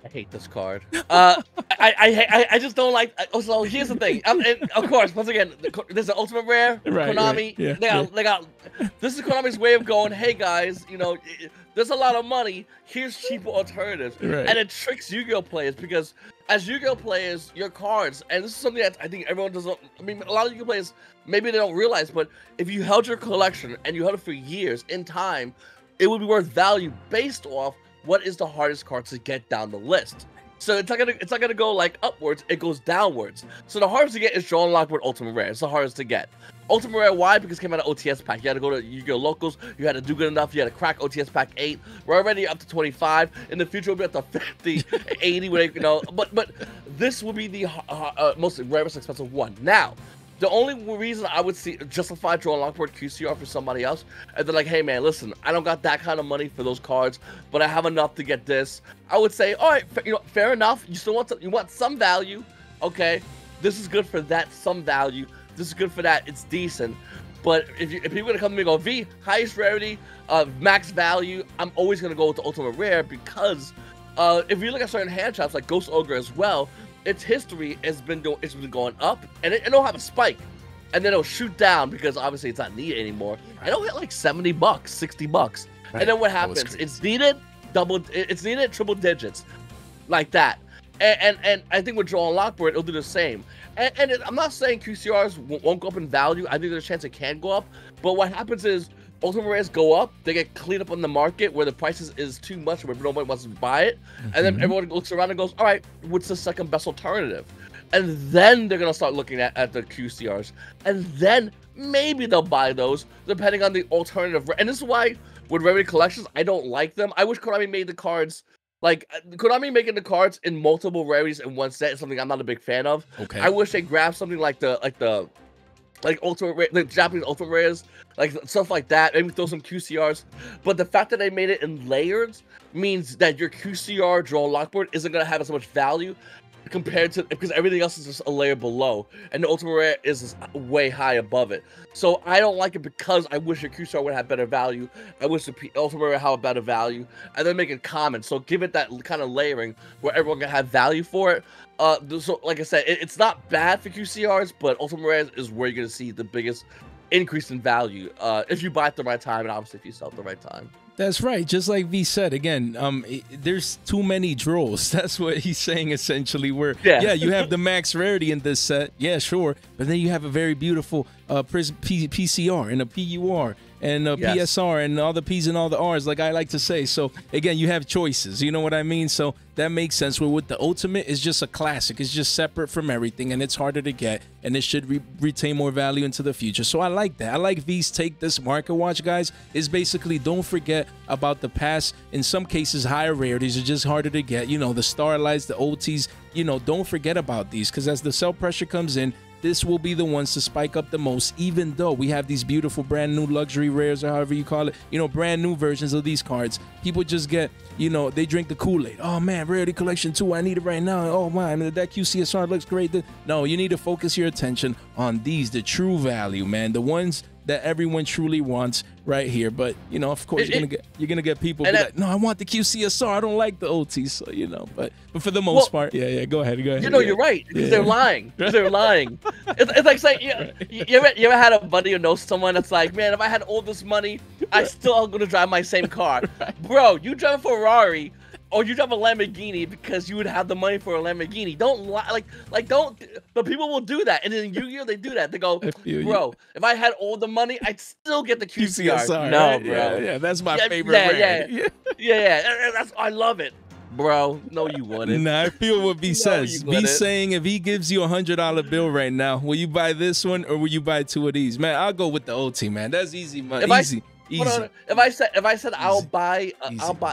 S2: I hate this card. I just don't like. So here's the thing. And of course, once again, there's an Ultimate Rare. Konami.
S1: Right. Yeah,
S2: they got. This is Konami's way of going, hey guys, you know, there's a lot of money. Here's cheaper alternatives,
S1: right.
S2: And it tricks Yu-Gi-Oh players, because as Yu-Gi-Oh players, your cards, and this is something that I think everyone doesn't. I mean, a lot of Yu-Gi-Oh players maybe they don't realize, but if you held your collection and you held it for years, in time, it would be worth value based off what is the hardest card to get down the list. So it's not gonna go like upwards, it goes downwards. So the hardest to get is Droll and Lockbird Ultimate Rare. It's the hardest to get. Ultimate Rare, why? Because it came out of OTS pack. You had to go to Yu-Gi-Oh locals, you had to do good enough, you had to crack OTS pack 8. We're already up to 25. In the future we'll be up to 50, 80, whatever, you know. But this will be the most rarest expensive one. Now, the only reason I would justify Droll and Lockbird QCR for somebody else, and they're like, hey man, listen, I don't got that kind of money for those cards, but I have enough to get this. I would say, all right, you know, fair enough. You still want some value, okay? This is good for that, some value. This is good for that. It's decent. But if people are gonna come to me and go, V, highest rarity, max value, I'm always gonna go with the Ultimate Rare, because if you look at certain hand traps like Ghost Ogre as well, its history has been going up, and it'll have a spike, and then it'll shoot down because obviously it's not needed anymore, and it'll hit like $70, $60, right. And then what happens? It's needed triple digits, like that, and I think with Joel Lockboard it'll do the same. And I'm not saying QCRs won't go up in value. I think there's a chance it can go up, but what happens is Ultimate Rares go up, they get cleaned up on the market where the price is too much, where nobody wants to buy it, and then everyone looks around and goes, all right, what's the second best alternative? And then they're going to start looking at the QCRs, and then maybe they'll buy those, depending on the alternative. And this is why, with Rarity Collections, I don't like them. I wish Konami made the cards, like, Konami making the cards in multiple rarities in one set is something I'm not a big fan of.
S1: Okay.
S2: I wish they grabbed something like the Ultimate, the Japanese Ultimate Rares, like stuff like that. Maybe throw some QCRs. But the fact that they made it in layers means that your QCR Joel Lockboard isn't gonna have as much value compared to, because everything else is just a layer below, and the Ultimate Rare is way high above it. So I don't like it because I wish your QCR would have better value. I wish the Ultimate Rare had a better value, and then make it common. So give it that kind of layering where everyone can have value for it. So like I said, it's not bad for QCRs, but Ultimate Rare is where you're gonna see the biggest increase in value if you buy at the right time, and obviously if you sell at the right time.
S1: That's right. Just like V said, again, there's too many draws. That's what he's saying essentially. Where yeah, you have the max rarity in this set, yeah, sure, but then you have a very beautiful PCR and a PUR and a PSR and all the P's and all the R's, like I like to say. So again, you have choices. You know what I mean? So that makes sense. Where with the Ultimate, it's just a classic. It's just separate from everything, and it's harder to get, and it should retain more value into the future. So I like that. I like V's take. This market watch, guys, is basically don't forget about the past. In some cases, higher rarities are just harder to get. You know, the Starlights, the OTs. You know, don't forget about these, because as the sell pressure comes in, this will be the ones to spike up the most, even though we have these beautiful brand new luxury rares, or however you call it, you know, brand new versions of these cards. People just get, you know, they drink the Kool-Aid. Oh man, Rarity Collection 2, I need it right now. Oh man, that QCSR looks great. No, you need to focus your attention on these, the true value, man, the ones that everyone truly wants right here. But you know, of course, you're gonna get people be like, no, I want the QCSR, I don't like the OT. So you know, but for the most part, go ahead.
S2: You know, you're right, because they're lying. They're lying. It's like saying, you ever had a buddy or know someone that's like, man, if I had all this money, I still am gonna drive my same car. Bro, you drive a Ferrari or you drive a Lamborghini because you would have the money for a Lamborghini. Don't lie, don't. But people will do that, and in Yu-Gi-Oh they do that. They go, bro, if I had all the money, I'd still get the QCR. No,
S1: right?
S2: bro.
S1: Yeah, that's my favorite. Yeah.
S2: That's, I love it, bro. No, you wouldn't.
S1: Nah, I feel what V says. V saying, if he gives you $100 bill right now, will you buy this one or will you buy two of these? Man, I'll go with the OT, man. That's easy, man. Easy.
S2: If I said I'll buy,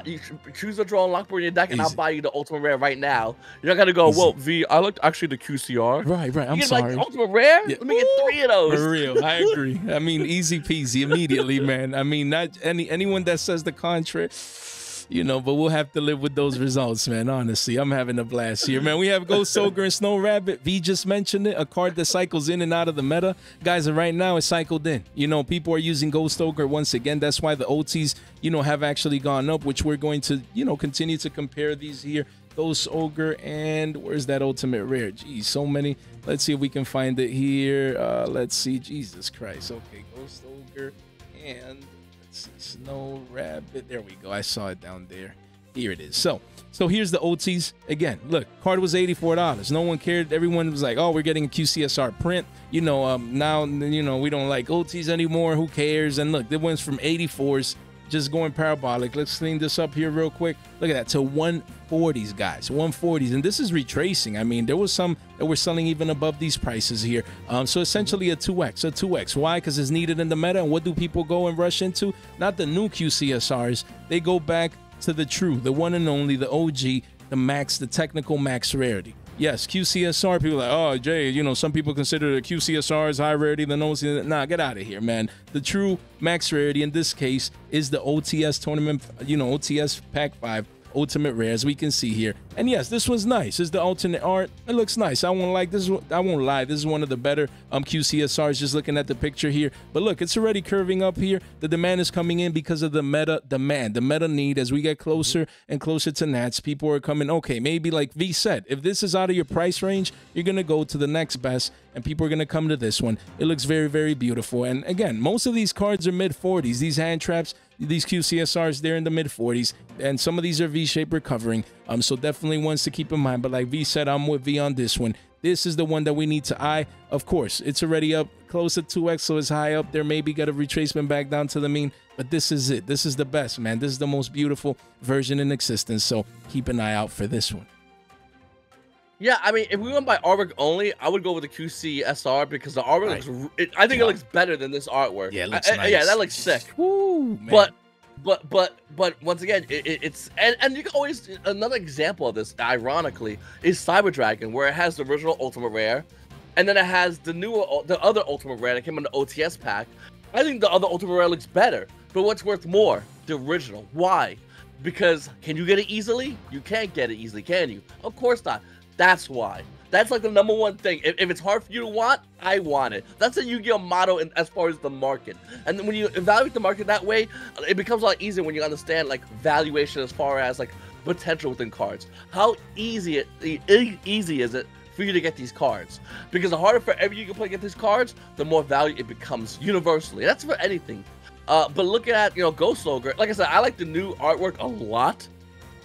S2: you choose a draw and lockboard in your deck, and I'll buy you the Ultimate Rare right now. You're not gonna go, well, V, I looked actually the QCR.
S1: Right. I'm sorry.
S2: Like, Ultimate Rare?
S1: Yeah.
S2: Let me get 3 of those.
S1: For real, I agree. I mean, easy peasy immediately, man. I mean, not anyone that says the contrary. You know, but we'll have to live with those results, man. Honestly, I'm having a blast here, man. We have Ghost Ogre and Snow Rabbit. V just mentioned it, a card that cycles in and out of the meta. Guys, right now it's cycled in. You know, people are using Ghost Ogre once again. That's why the OTs, you know, have actually gone up, which we're going to, you know, continue to compare these here. Ghost Ogre, and where's that Ultimate Rare? Geez, so many. Let's see if we can find it here. Let's see. Jesus Christ. Okay, Ghost Ogre and Snow Rabbit. There we go. I saw it down there. Here it is. So here's the OTs. Again, look, card was $84. No one cared. Everyone was like, oh, we're getting a QCSR print. You know, now, you know, we don't like OTs anymore. Who cares? And look, it went from 84s just going parabolic. Let's clean this up here real quick. Look at that, to 140s, guys, 140s. And this is retracing. I mean, there was some that were selling even above these prices here. So essentially a 2x. Why? Because it's needed in the meta. And what do people go and rush into? Not the new QCSRs. They go back to the true, the one and only, the OG, the max, the technical max rarity. Yes, QCSR, people are like, oh, Jay, you know, some people consider the QCSR as high rarity than OC. Nah, get out of here, man. The true max rarity in this case is the OTS tournament, you know, OTS Pack 5 Ultimate Rare, as we can see here. And yes, this one's nice. It's the alternate art. It looks nice. I won't lie. This is one of the better QCSRs. Just looking at the picture here. But look, it's already curving up here. The demand is coming in because of the meta demand, the meta need. As we get closer and closer to Nats, people are coming. Okay, maybe like V said, if this is out of your price range, you're gonna go to the next best, and people are gonna come to this one. It looks very, very beautiful. And again, most of these cards are mid 40s. These hand traps, these QCSRs, they're in the mid 40s, and some of these are V-shape recovering. So definitely ones to keep in mind. But like V said, I'm with V on this one. This is the one that we need to eye. Of course, it's already up close to 2x, so it's high up there. Maybe got a retracement back down to the mean, but this is it. This is the best, man. This is the most beautiful version in existence. So keep an eye out for this one.
S2: Yeah, I mean, if we went by artwork only, I would go with the QC SR because the artwork looks. I think it looks better than this artwork.
S1: Yeah, it looks nice.
S2: Yeah, that looks sick.
S1: Woo, man.
S2: But once again, it's and you can always another example of this. Ironically, is Cyber Dragon, where it has the original Ultimate Rare, and then it has the other Ultimate Rare that came in the OTS pack. I think the other Ultimate Rare looks better, but what's worth more? The original. Why? Because can you get it easily? You can't get it easily, can you? Of course not. That's why. That's like the number one thing. If it's hard for you to want, I want it. That's a Yu-Gi-Oh motto as far as the market. And then when you evaluate the market that way, it becomes a lot easier when you understand like valuation as far as like potential within cards. How easy is it for you to get these cards? Because the harder forever you can play to get these cards, the more value it becomes universally. That's for anything. But looking at Ghost Ogre, like I said, I like the new artwork a lot,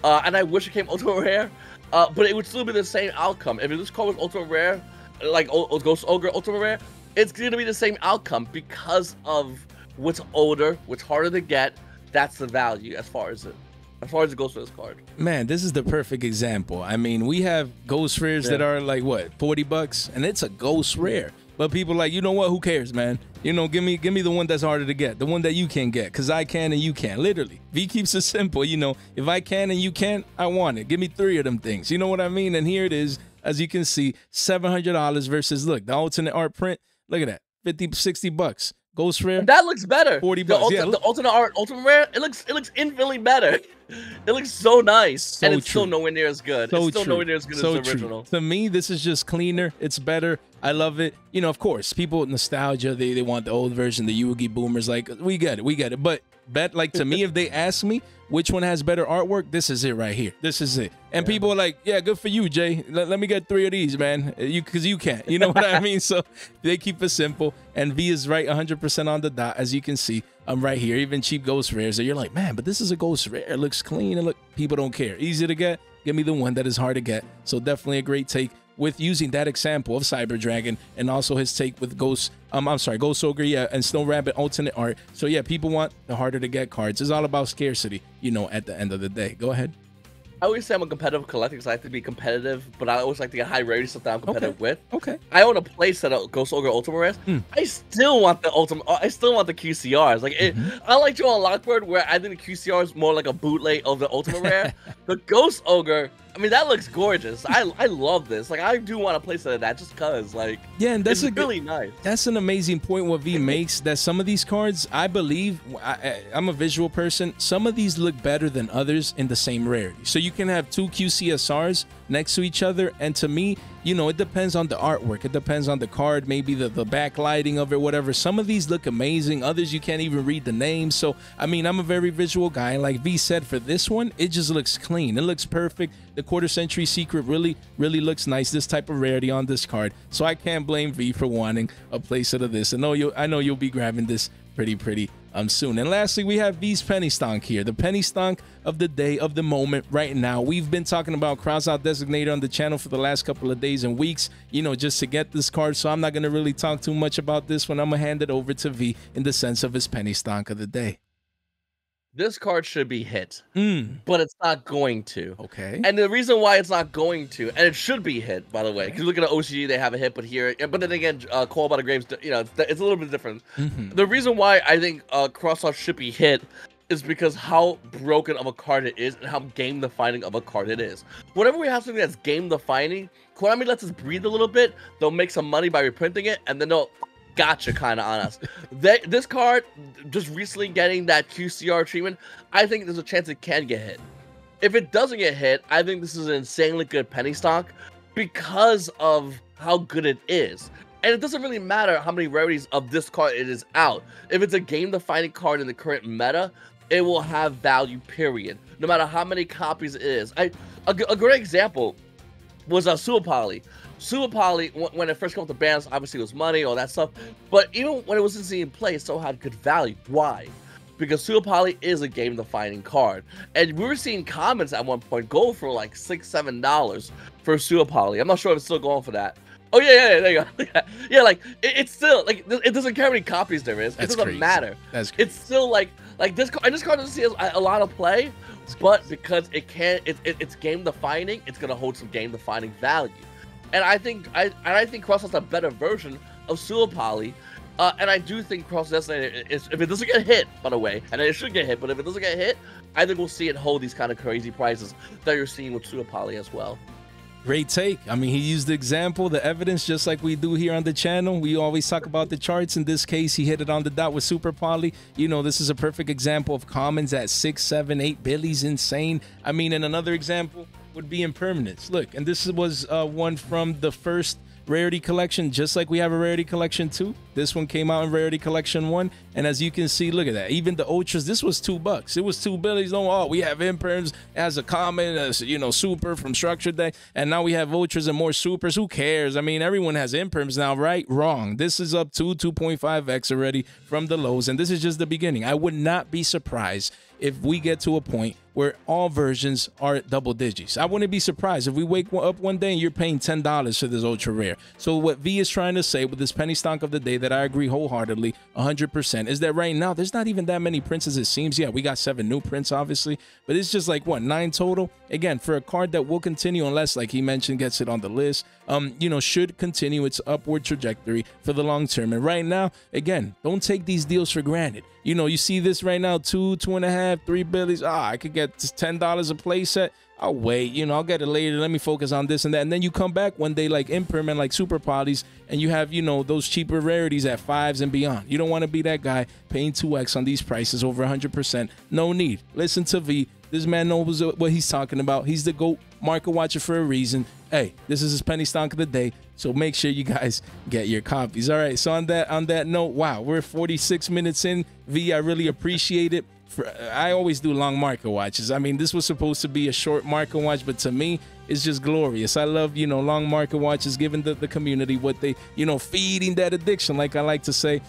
S2: and I wish it came Ultimate Rare. But it would still be the same outcome. If this card was Ultimate Rare, like Ghost Ogre Ultimate Rare, it's going to be the same outcome because of what's older, what's harder to get. That's the value as far as it goes for this card.
S1: Man, this is the perfect example. I mean, we have Ghost Rares that are like what, $40, and it's a Ghost Rare. But people are like, you know what? Who cares, man? Give me the one that's harder to get, the one that you can get, because I can and you can. Literally, V keeps it simple. If I can and you can't, I want it. Give me 3 of them things. You know what I mean? And here it is, as you can see, $700 versus look the alternate art print. Look at that, $50-$60. Ghost Rare.
S2: That looks better.
S1: $40.
S2: The alternate art, Ultimate Rare. It looks infinitely better. It looks so nice, and it's still nowhere near as good. It's still nowhere near as good as the original.
S1: To me, this is just cleaner. It's better. I love it. Of course, people with nostalgia, they want the old version, the Yu-Gi boomers. Like, we get it. But to me, if they ask me which one has better artwork, this is it right here. This is it. And people are like, yeah, good for you, Jay. Let me get 3 of these, man. Because you can't. You know what I mean? So they keep it simple. And V is right 100% on the dot, as you can see. I'm right here. Even cheap Ghost Rares. So you're like, man, but this is a Ghost Rare. It looks clean. And look, people don't care. Easy to get. Give me the one that is hard to get. So definitely a great take with using that example of Cyber Dragon and also his take with Ghost Ogre, and Snow Rabbit alternate art. So yeah, people want the harder to get cards. It's all about scarcity, at the end of the day. Go ahead.
S2: I always say I'm a competitive collector because I like to be competitive, but I always like to get high rarity stuff that I'm competitive with.
S1: Okay.
S2: I own a playset of Ghost Ogre Ultimate Rares. I still want the QCRs. Like I like Joel Lockbird, where I think the QCR is more like a bootleg of the Ultimate Rare. The Ghost Ogre, I mean, that looks gorgeous. I love this. Like, I do want a playset of that just cause, like,
S1: yeah, and that's
S2: really nice.
S1: That's an amazing point what V makes, that some of these cards, I believe, I'm a visual person, some of these look better than others in the same rarity. So you can have 2 QCSRs next to each other, and to me, it depends on the artwork. It depends on the card, maybe the backlighting of it, whatever. Some of these look amazing. Others, you can't even read the names. So, I mean, I'm a very visual guy. And like V said, for this one, it just looks clean. It looks perfect. The Quarter Century Secret really, really looks nice. This type of rarity on this card. So I can't blame V for wanting a playset of this. I know you'll be grabbing this pretty soon. And lastly, we have V's Penny Stonk here, the Penny Stonk of the day, of the moment right now. We've been talking about Crossout Designator on the channel for the last couple of days and weeks, just to get this card, so I'm not going to really talk too much about this one. I'm going to hand it over to V in the sense of his Penny Stonk of the day.
S2: This card should be hit, but it's not going to.
S1: Okay.
S2: And the reason why it's not going to, and it should be hit, by the way, because look at the OCG, they have a hit, but here, but then again, Call by the Graves, it's a little bit different. The reason why I think Crossout should be hit is because how broken of a card it is and how game-defining of a card it is. Whenever we have something that's game-defining, Konami lets us breathe a little bit, they'll make some money by reprinting it, and then they'll gotcha kind of on us. This card, just recently getting that QCR treatment, I think there's a chance it can get hit. If it doesn't get hit, I think this is an insanely good penny stock because of how good it is. And it doesn't really matter how many rarities of this card it is out. If it's a game-defining card in the current meta, it will have value, period. No matter how many copies it is. A great example was Suapali. Suapali, when it first came with the bans, obviously it was money, all that stuff. But even when it was in play, it still had good value. Why? Because Suapali is a game-defining card. And we were seeing comments at one point go for like $6, $7 for Suapali. I'm not sure if it's still going for that. Oh, yeah, there you go. Yeah, like, it's still, like, it doesn't care how many copies there is. It doesn't matter.
S1: That's crazy.
S2: It's still, like this card, and this card doesn't see a lot of play, but because it's game-defining, it's going to hold some game-defining value. And I think Cross has a better version of Suapali. And I do think Cross Destiny is, if it doesn't get hit, by the way, and it should get hit, but if it doesn't get hit, I think we'll see it hold these kind of crazy prices that you're seeing with Suapali as well.
S1: Great take. I mean, he used the example, the evidence, just like we do here on the channel. We always talk about the charts. In this case, he hit it on the dot with Super Poly. You know, this is a perfect example of commons at 6, 7, 8 billies. Insane. I mean, and another example would be impermanence. Look, and this was one from the first Rarity Collection, just like we have a Rarity Collection 2. This one came out in Rarity Collection 1, and as you can see, look at that. Even the Ultras, this was $2. It was 2 billies. Oh, we have Imperms as a common, as you know, super from Structured Deck, and now we have Ultras and more supers. Who cares? I mean, everyone has Imperms now, right? Wrong. This is up to 2.5x already from the lows, and this is just the beginning. I would not be surprised if we get to a point where all versions are double digits. I wouldn't be surprised if we wake up one day and you're paying $10 for this ultra rare. So what V is trying to say with this penny stock of the day, that I agree wholeheartedly 100%, is that right now there's not even that many prints as it seems. Yeah, we got 7 new prints obviously, but it's just like what, 9 total. Again, for a card that will continue unless, like he mentioned, gets it on the list, you know, should continue its upward trajectory for the long term. And right now, again, don't take these deals for granted. You know, you see this right now, 2, 2.5, 3 billies. I could get $10 a play set. I'll wait, you know, I'll get it later. Let me focus on this and that. And then you come back one day like Imperm and like Super Polys, and you have, you know, those cheaper rarities at 5s and beyond. You don't want to be that guy paying 2x on these prices over 100%. No need. Listen to V. This man knows what he's talking about. He's the GOAT market watcher for a reason. Hey, this is his penny stock of the day, so make sure you guys get your copies. All right, so on that note, wow, we're 46 minutes in. V, I really appreciate it. I always do long market watches. I mean, this was supposed to be a short market watch, but to me, it's just glorious. I love, you know, long market watches, giving the community what they, you know, feeding that addiction, like I like to say.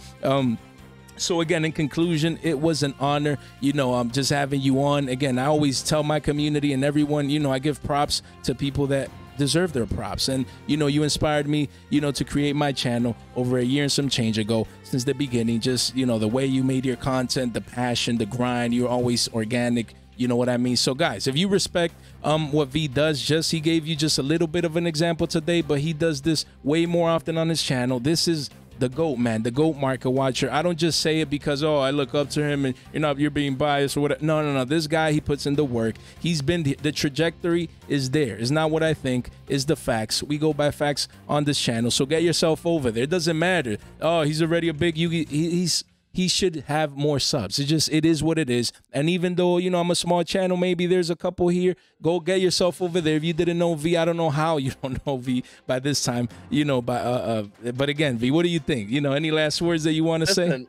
S1: So again, in conclusion, it was an honor, you know, just having you on. Again, I always tell my community and everyone, you know, I give props to people that deserve their props. And, you know, you inspired me, you know, to create my channel over a year and some change ago. Since the beginning, just, you know, the way you made your content, the passion, the grind, you're always organic. You know what I mean? So guys, if you respect what V does, he gave you just a little bit of an example today, but he does this way more often on his channel. This is the GOAT, man, the GOAT market watcher. I don't just say it because, oh, I look up to him and you're being biased or whatever. No. This guy, he puts in the work. He's been, the trajectory is there. It's not what I think, it's the facts. We go by facts on this channel. So get yourself over there. It doesn't matter. Oh, he's already a big Yugi. He should have more subs. It is what it is. And even though, you know, I'm a small channel, maybe there's a couple here, go get yourself over there. If you didn't know V, I don't know how you don't know V by this time, you know, but again, V, what do you think? You know, any last words that you want to say?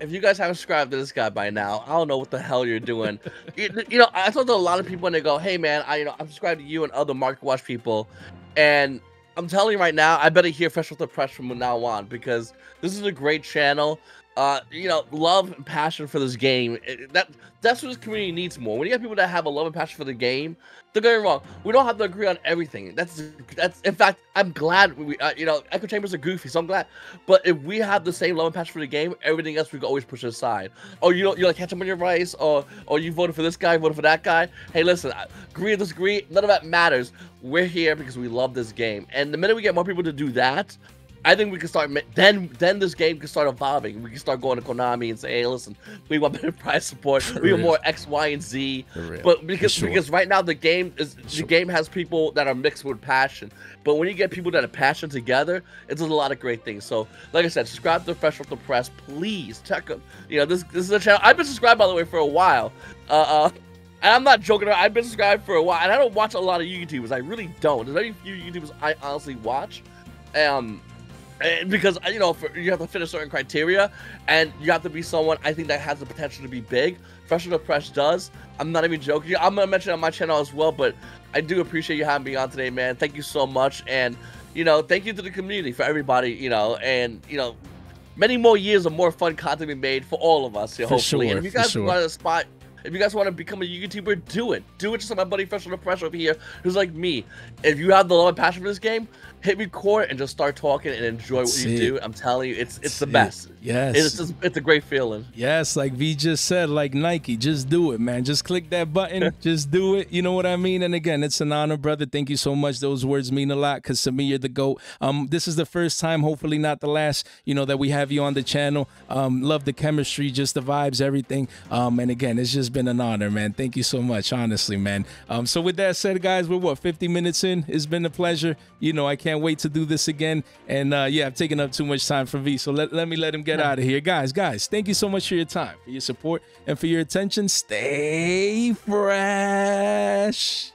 S2: If you guys haven't subscribed to this guy by now, I don't know what the hell you're doing. you know, I talk to a lot of people and they go, hey man, I'm subscribed to you and other market watch people, and I'm telling you right now, I better hear Fresh Off the Press from now on, because this is a great channel. You know, love and passion for this game. That's what this community needs more. When you have people that have a love and passion for the game, don't get me wrong, we don't have to agree on everything. That's in fact, I'm glad we you know, Echo Chambers are goofy, so I'm glad. But if we have the same love and passion for the game, everything else we can always push aside. Or you like catch up on your rice, or you voted for this guy, voted for that guy. Hey, listen, agree or disagree, none of that matters. We're here because we love this game, and the minute we get more people to do that, I think we can start, then this game can start evolving. We can start going to Konami and say, hey, listen, we want better price support. We want more X, Y, and Z. But because right now the game has people that are mixed with passion. But when you get people that are passionate together, it does a lot of great things. So, like I said, subscribe to Fresh Off the Press. Please check them. You know, this is a channel. I've been subscribed, by the way, for a while. And I'm not joking around. I've been subscribed for a while, and I don't watch a lot of YouTubers. I really don't. There's very few YouTubers I honestly watch. And because, you know, you have to fit a certain criteria, and you have to be someone I think that has the potential to be big. Fresh Off the Press does. I'm not even joking. I'm going to mention it on my channel as well, but I do appreciate you having me on today, man. Thank you so much. And, you know, thank you to the community, for everybody, you know, and, you know, many more years of more fun content being made for all of us here, hopefully. And if you guys want a spot, if you guys want to become a YouTuber, do it. Do it just like my buddy Fresh Off the Press over here, who's like me. If you have the love and passion for this game, hit record and just start talking and enjoy what you do. I'm telling you, it's the best.
S1: Yes.
S2: It's a great feeling.
S1: Yes, like V just said, like Nike, just do it, man. Just click that button. Just do it. You know what I mean? And again, it's an honor, brother. Thank you so much. Those words mean a lot, because to me, you're the GOAT. This is the first time, hopefully not the last, you know, that we have you on the channel. Love the chemistry, just the vibes, everything. And again, it's just been an honor, man. Thank you so much, honestly, man. So with that said, guys, we're what, 50 minutes in? It's been a pleasure. You know, I can't wait to do this again. And yeah, I've taken up too much time for V, so let me let him get out of here. Guys, thank you so much for your time, for your support, and for your attention. Stay fresh.